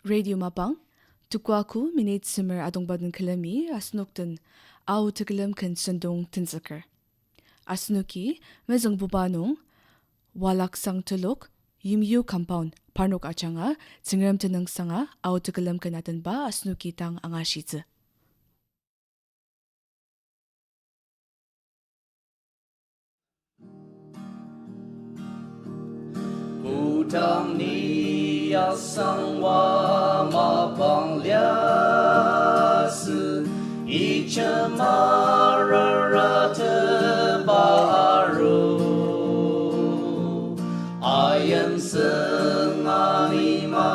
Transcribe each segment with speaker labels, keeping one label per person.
Speaker 1: Radio Mapang, tukwaku minit simmer adong badun kalami asnukten au tegelam kan sendong tinsaker. Asnuki mezong bubanong walak sang tulok yumyu compound parnok achanga tsingram tenang sanga au tegelam kan aten ba asnuki tang angashizi.
Speaker 2: Utang ni ya sang wa ma pang lia si i che ma ra te ba ru I am sing ani ma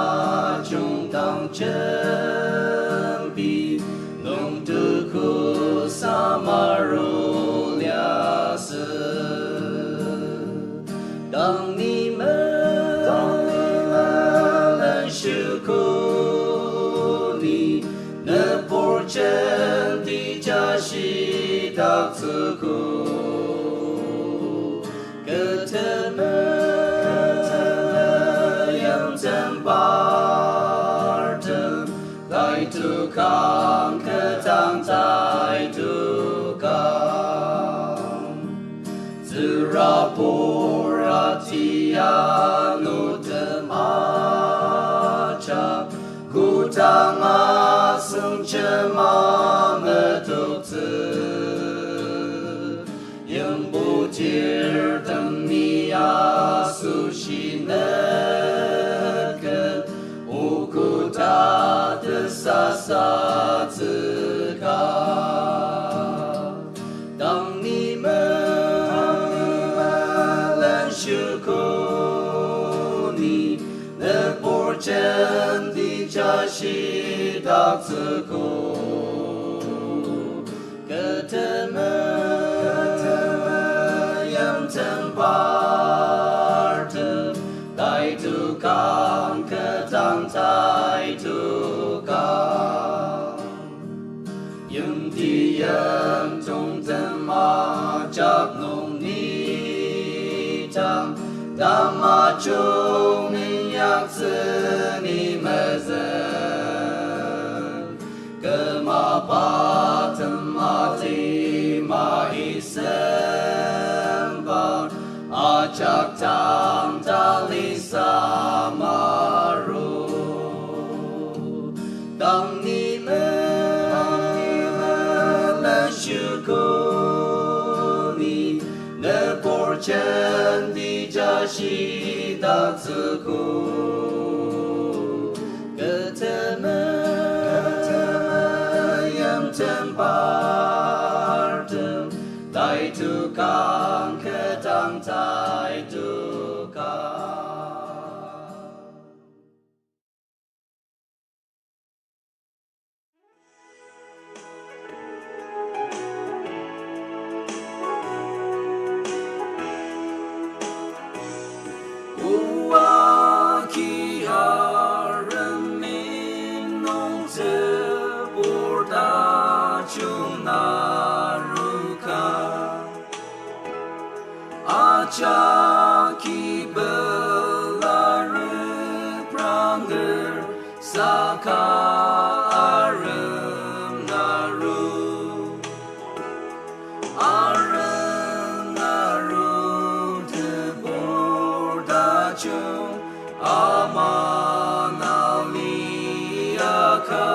Speaker 2: chung tang chen bi nong tu ku sa ma ru lia si当你们是苦你那不真的家是大自苦可他们yang真巴的来杜康可当在杜康自然不Tiano de macha kutanga sung chema medukte yang butir demi sushi neken ukuta de sasa zika当你们是苦你那不真的家是大自苦可他们yang真巴的来杜康可当在杜康用的人中真马扎弄你Dhamma chung yak ni mezen Kema patam mati ma isen Bar ajak tam dali samaru Dang ni me syukuni Ne porchen di jashi da zuku Keteme yang tempartem Tai tu kang ketang tai tu kang Jaki belaru pranger saka arem naru de bordacho amanaliaka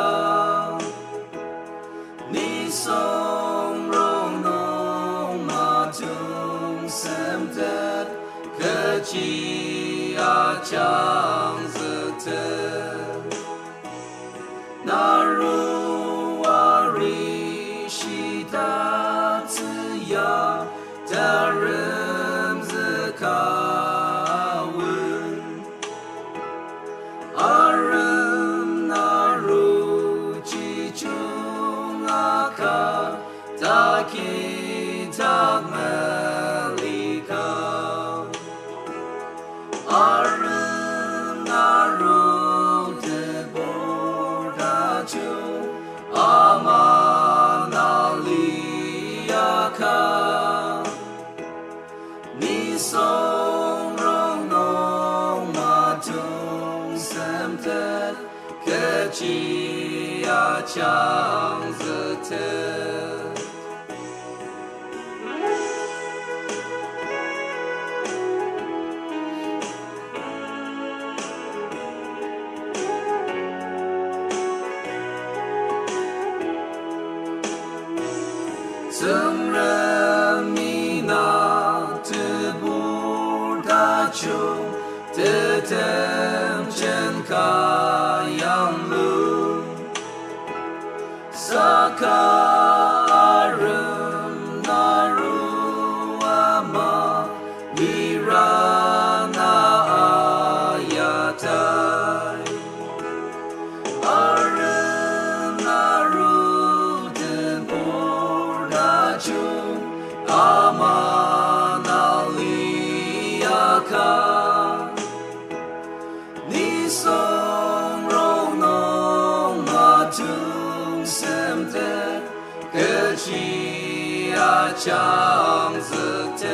Speaker 2: ni song rono matung semtet keci acang zetet naru wari shita tsiya darem zekawun arem naru chichung aka taki takmelika Arun naru de bordachu 气呀强子特。僧人弥那特布达丘特特chân ca yang lu saka arum naru ama virana ayatai arum naru tempur dachu amanaliyaka个气呀强子特。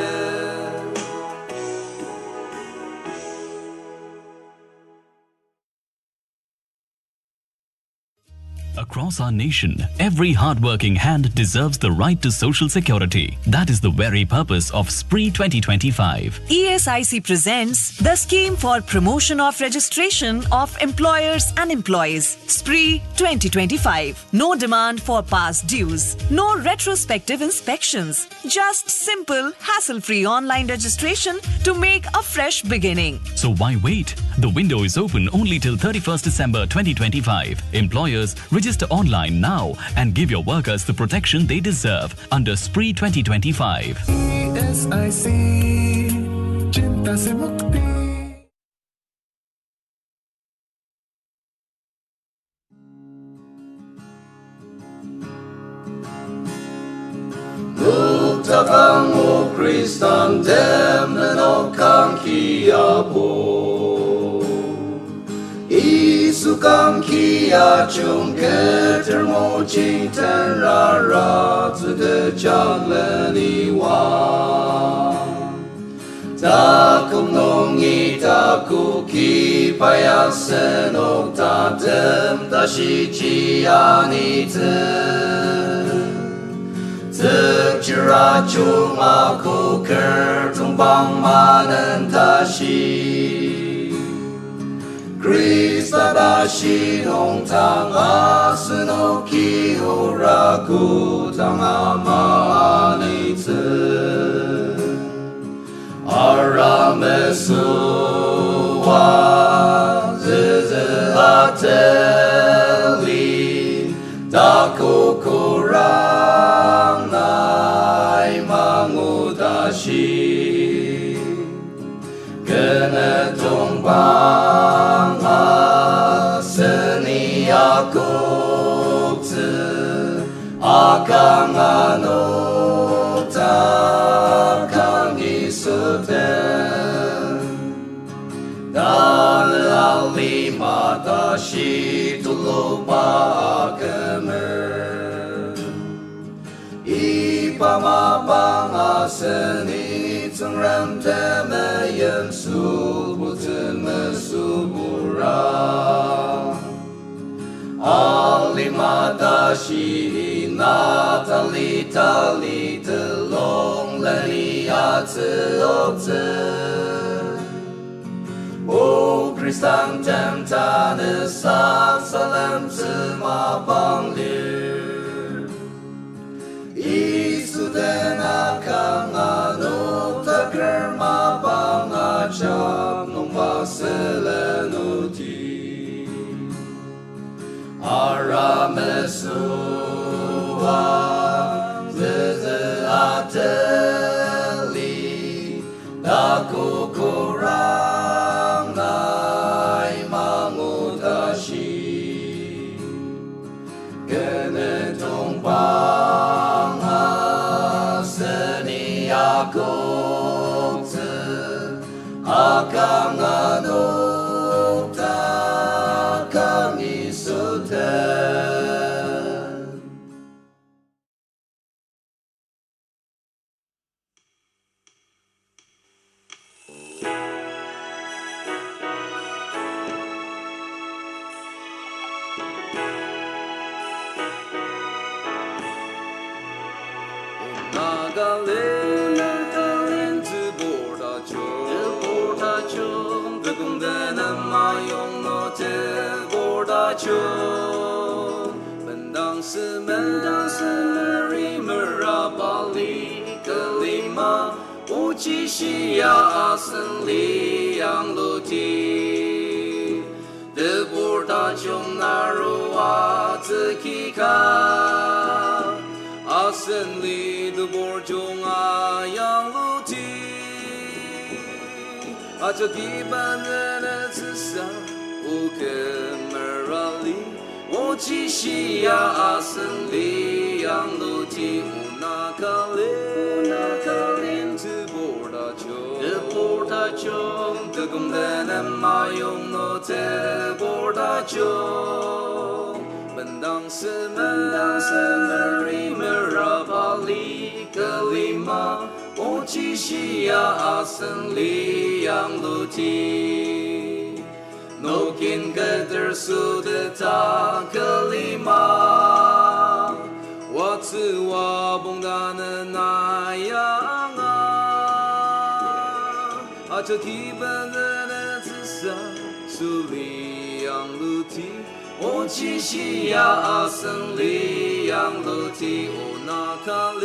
Speaker 3: Across our nation, every hardworking hand deserves the right to social security. That is the very purpose of SPREE 2025.
Speaker 4: ESIC presents the Scheme for Promotion of Registration of Employers and Employees, SPREE 2025. No demand for past dues, no retrospective inspections, just simple, hassle-free online registration to make a fresh beginning.
Speaker 3: So why wait? The window is open only till 31st December 2025. Employers, register online now and give your workers the protection they deserve under SPREE 2025.
Speaker 5: ESIC चिंता से मुक्ति।
Speaker 2: Luktakang o Kristan demnen o kang kiapo. Isukang kia chung keter mo chiten ra ra zu de chang len i wa. Ta kum nong i ta ku ki pa ya sen o ta dem da shi chi an i te. Thực ra chung ma ku ker tung bang ma nen ta shi. Krista dashi nong tang asno ki uraku tang amani tse aramesua zizi ateli daku kurang nai mangudashi kene tong bang Akuk akang anok takang isuten dan lali mata shi tulupa kemer ipamapang aseni tsungram temeyen subutun mesubura Alimata shi natali tali telong leni atse otse O Kristan temtane sak salem tsema bang lir Isu dena kang anok taker ma bang achap nong baselenuti Aramesua zizi ateli daku kurang nai mangudashi kene tumpang aseni akuk tse akang anuk takang isuten 좀 뜨끔대는 마용로 대보다 좀本当是리머라 발리格里玛无极西亚森里扬路地的波大穷那如瓦子基卡阿森里的波中啊扬路地啊这地板的紫色无根门拉里无极西亚阿森里扬路地无那卡林的波大穷的公的那马用诺的波大穷本当是里面拉巴里格里玛无极西亚阿森里扬路地诺金格德苏的塔格里玛我自我蹦达的那样啊这基本的紫色苏里扬路地我气息呀阿森里扬路地我那卡林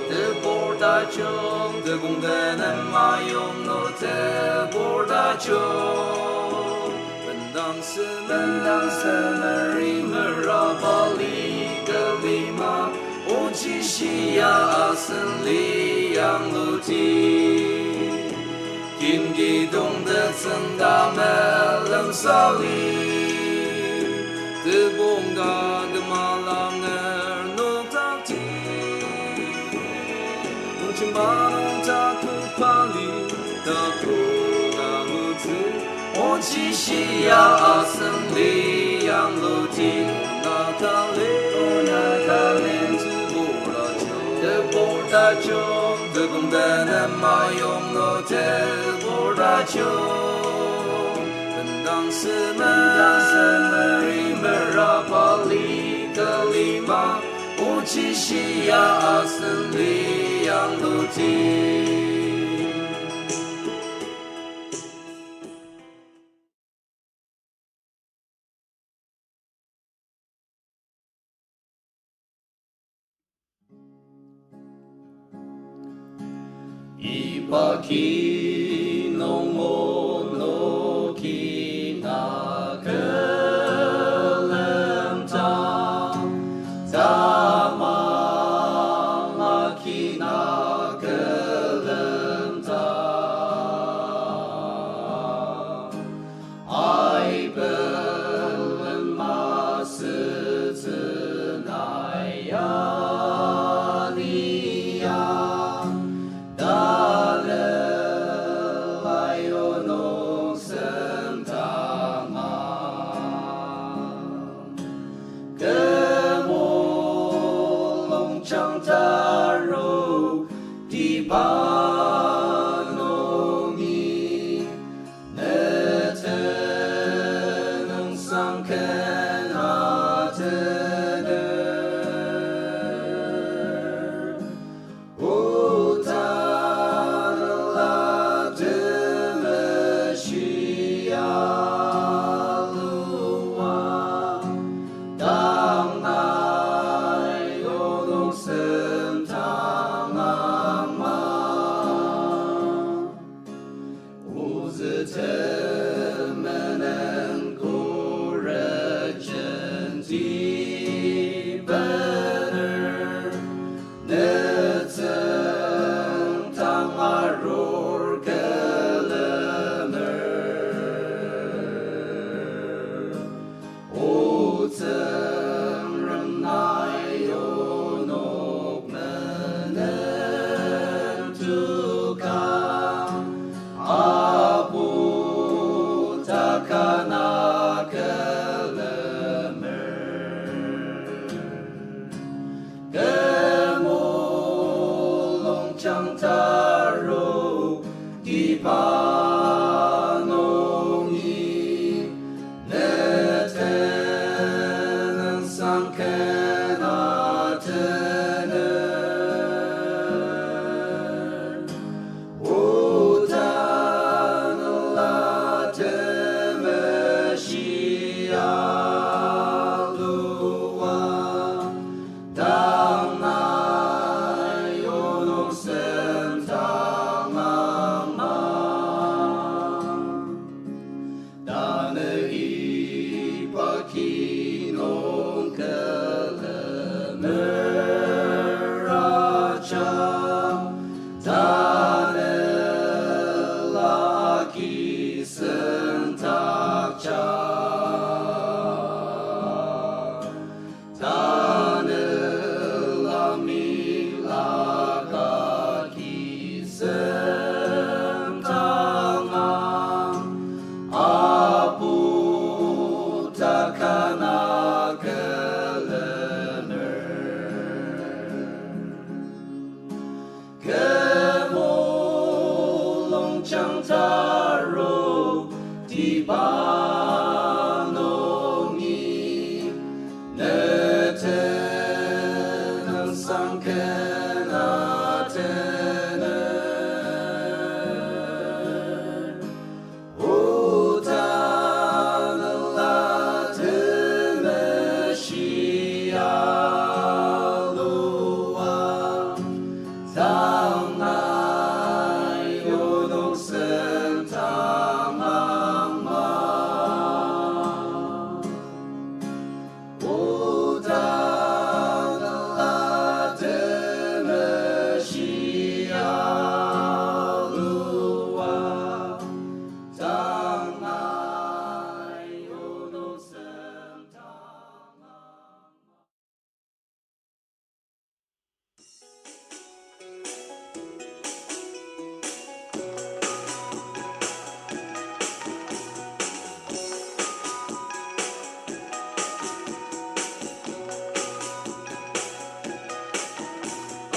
Speaker 2: 的波大穷的公的那马用诺的波大穷本当是里面拉巴里格里玛我气息呀阿森里扬路地金激动的曾大美冷萨里的蹦达的马朗尔诺塔提弄清马弄塔图帕里的普那路子我气息呀阿森里扬路地那卡林的波大穷的公的那马用诺的波大穷本当是里面拉巴里格里玛无极西亚阿森里扬路地Ipaki no mono ki na kelem ta Zama ki na kelem ta Ai belem ma se zenai ya Abu chẳng ta rô đi ba nô nghi nê tên ang sang kê na tên ô ta na la tên mê shi a lô a thang ai yo no sen thang mang ma ô ta na la tên mê shi a lô a thang ai yo no sen thang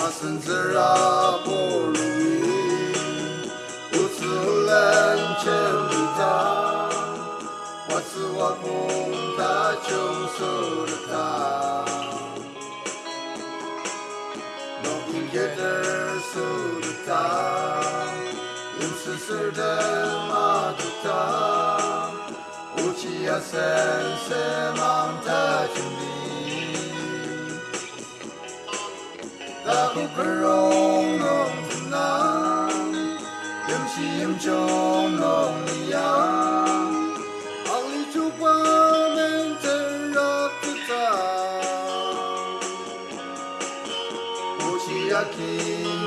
Speaker 2: 아슨즈라 보루이 우스란 첼루다 와스와 공다 좀수르다 너긴 게들 수르다 임스스르 마두다 우치야 센세 맘다 준비 나고 그롱 농나 염시임 좀 농이야 알리 주바멘 terrakta 오시야키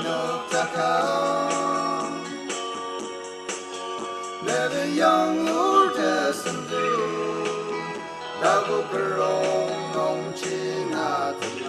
Speaker 2: 녹타카 내가 영울 됐은데 나고 그롱 농치나들라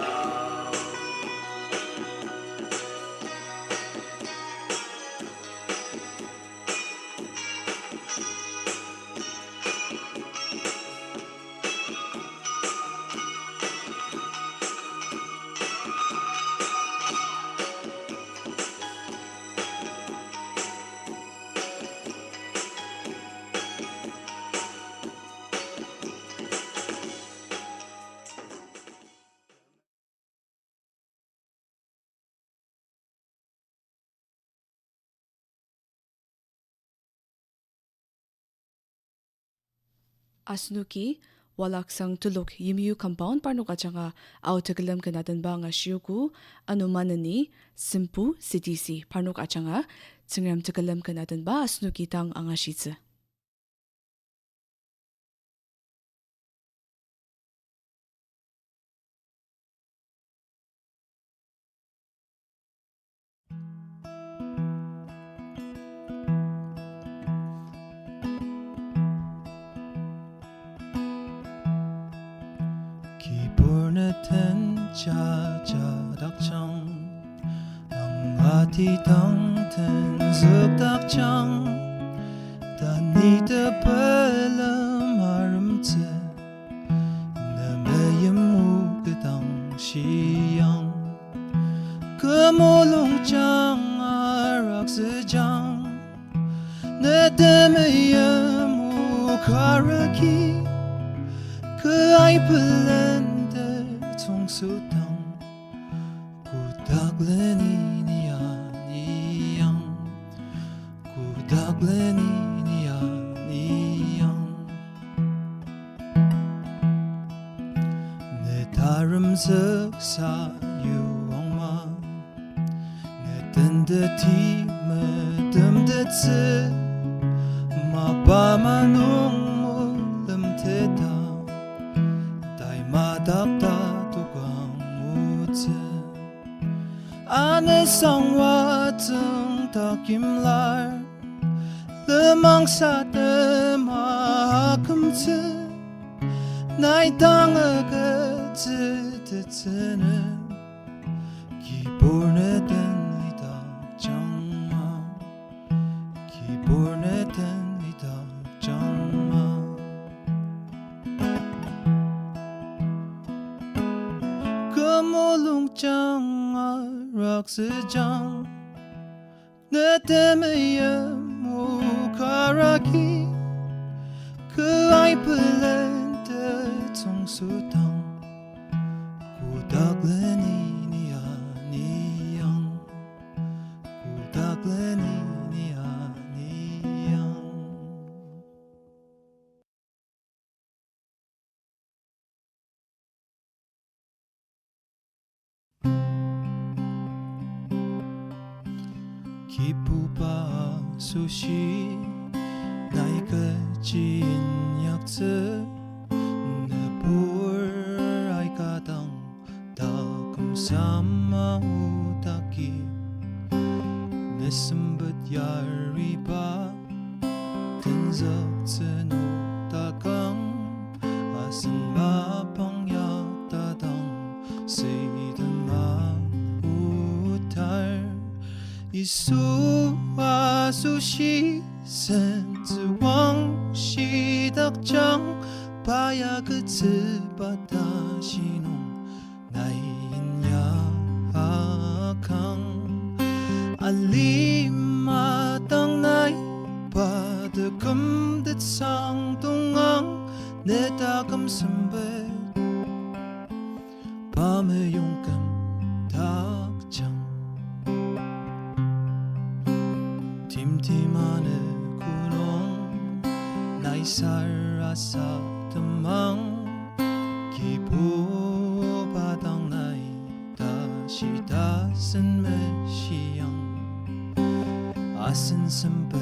Speaker 1: Asnuki walak sang tulok yimiyu compound parno kachanga autagalam kanadan ba nga shiyuku anumanani simpu CTC parno kachanga tsingram tagalam kanadan ba asnuki tang anga shitze.
Speaker 6: 기본에텐 자자닥창 앙아티당텐 습닥창 다니드 벌름 아름체 내매임 무그당 시양 그모롱장 아락스장 내 때문에 무카라키 그 아이 플랜드 총수당 구닥레니 니양 구닥레니 니양 내 다름 석사 유엉마 내 뜬듯이 매듬듯이 마바만 웅물름테다 다이마닥다 두광무체 안에 성와 등덕임랄 르망사 르마금체 나이 땅을 그즈드즈는 기본에 든이다 정마 기본에 든이다 정마 금오롱장 아락스장 내 때문에 가라기 그 아이 블렌드 정수당 고닥레니 니아니양 고닥레니 니아니양 기쁘바 수시 나이가 진약즈 내불 아이가당 다금 삼마 우다기 내 선붓 야리바 든석즈 노다강 아슴바 방약다당 세이드만 우탈 이수와 수시 센즈왕 시덕장 바야 그즈바다시노 나인 야강 알리마당 나이 바드금 듯상동왕 내다금 선배 밤의 용감 닭장 팀팀하네 구농 나이 살아사 뜸망 기부바당 나이 다시 다슨 메시양 아슨 선배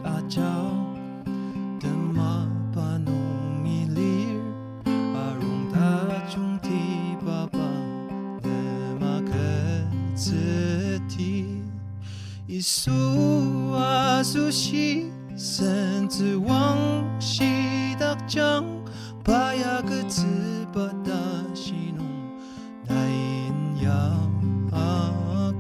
Speaker 6: 아자오 뜸마 바농이lir 아롱 다중 티바바 내마 그즈티 이수와 수시 센즈왕 시덕장 바야 그즈바다시농 나인 야강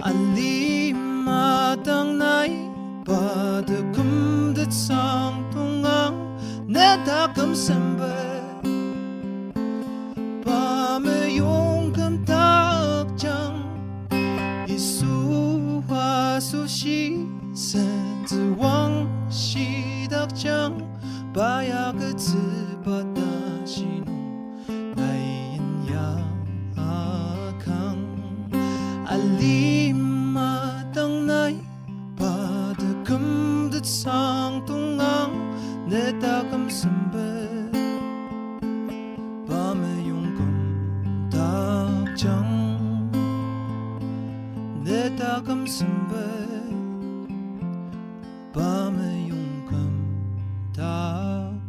Speaker 6: 알리마당 나이 바드금 듯상동왕 내다금 선배 밤의 용금 닭장 이수와 수시 센즈왕 시덕장 바야 그즈바다시노 나인 야강 알리마당 나이 바드금 듯상동왕 내다금 선배 밤의 용금 닭장 내다금 선배 밤의 용금 닭장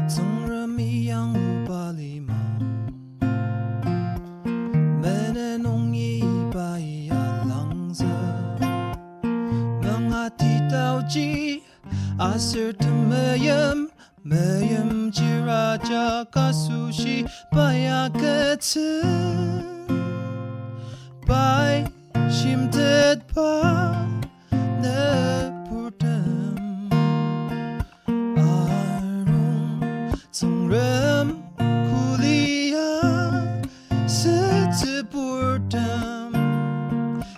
Speaker 6: 정람이양 우발리마 매네농이 바이야 랑자 명하티다우지 아슬트메염 매염 지라자 가수시 바야 끝은 바이 심듯 바내 부담 아롱 정람 쿨리야 스트 부담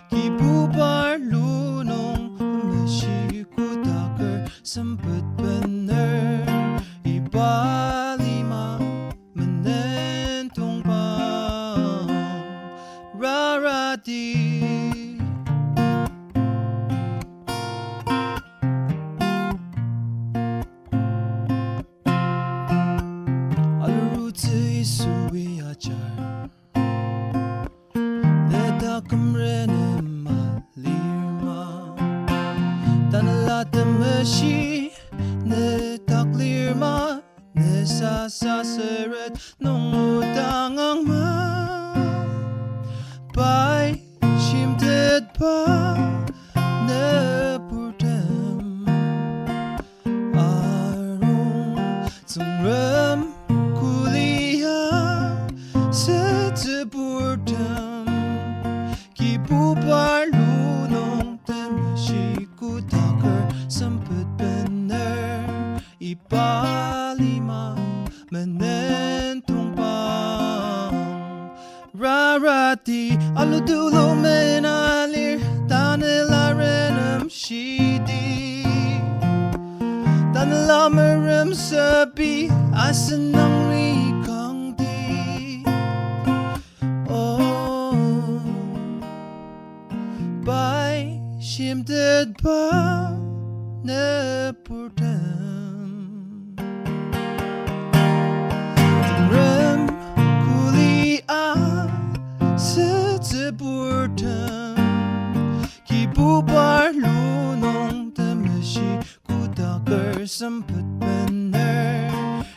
Speaker 6: 기부발루농 메시고 닭을 선붓 벤ner 이발리마 맨낸 동방 라라디 알루트 이수위아잘 내다금레네 말리마 단라드메시 내닥리마 내사사스렛 농우당앙마 바이 심듯 바내 부담 아롱 정람 쿨리야 스트 부담 Gibubar lunong temasiku takar sempet bener ipalima menentung pang rarati aludulo menalir tanelarenam shidi tanelamerem sepi asenang rikang di oh by shimted ba nepurtem rem kulia setepurtem kibubar lunong temesi kutakar sempet bener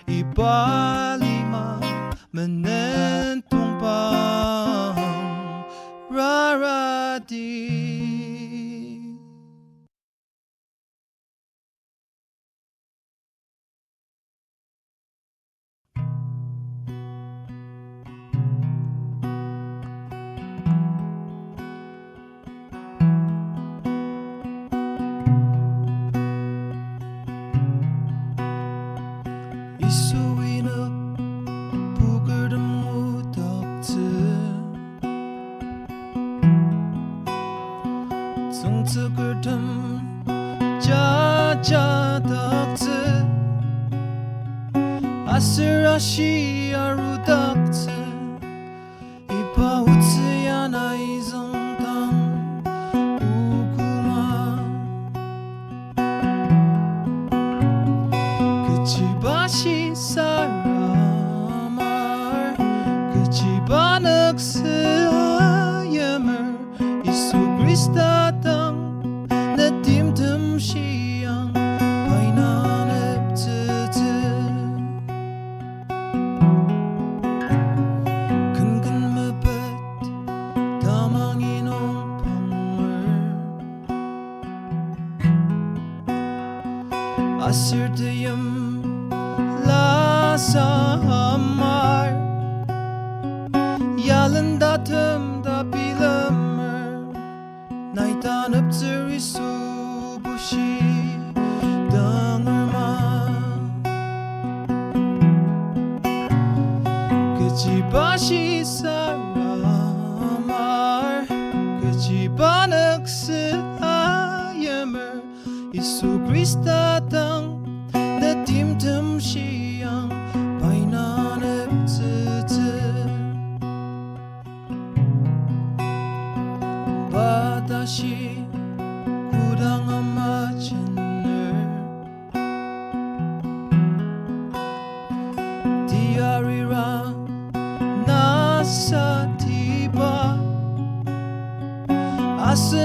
Speaker 6: ibalima menentung pang rarati. Isuina bugerdem udakte Zungzugerdem jajadakte Asirashi arudakte Ipa utsiyana izongtang ukuma Kejibashi saramar Kejibanak seayamer Isu Krista tang Netimtem siyang Painanep tete Kenken mepet Tamanginong panger Asir teyem Lasa amar Yalen datem da bilemer Naitan upzeri subushi Dangerma Kejibashi saramar Kejibanak seayemer Isu Krista tang Netimtem siyang Painanep tete Badashi Kudang amachener Diarira Nasa tiba Asa